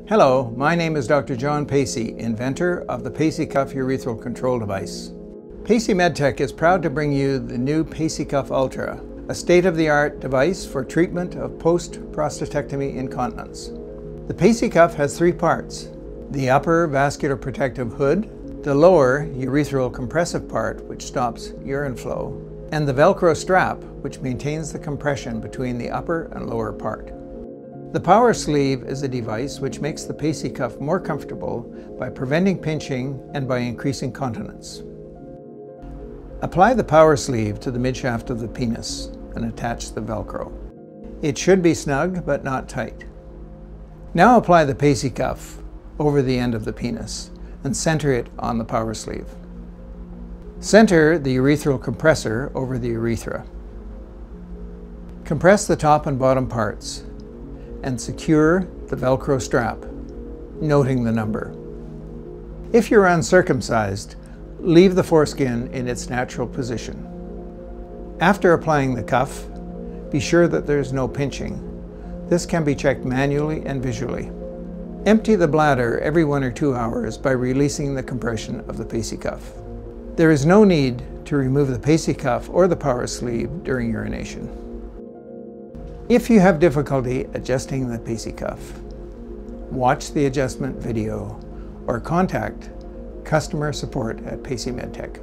Hello, my name is Dr. John Pacey, inventor of the Pacey Cuff urethral control device. Pacey MedTech is proud to bring you the new Pacey Cuff Ultra, a state-of-the-art device for treatment of post-prostatectomy incontinence. The Pacey Cuff has three parts: the upper vascular protective hood, the lower urethral compressive part, which stops urine flow, and the Velcro strap, which maintains the compression between the upper and lower part. The power sleeve is a device which makes the Pacey Cuff more comfortable by preventing pinching and by increasing continence. Apply the power sleeve to the midshaft of the penis and attach the Velcro. It should be snug but not tight. Now apply the Pacey Cuff over the end of the penis and center it on the power sleeve. Center the urethral compressor over the urethra. Compress the top and bottom parts and secure the Velcro strap, noting the number. If you're uncircumcised, leave the foreskin in its natural position. After applying the cuff, be sure that there is no pinching. This can be checked manually and visually. Empty the bladder every 1 or 2 hours by releasing the compression of the Pacey Cuff. There is no need to remove the Pacey Cuff or the power sleeve during urination. If you have difficulty adjusting the Pacey Cuff, watch the adjustment video or contact customer support at Pacey MedTech.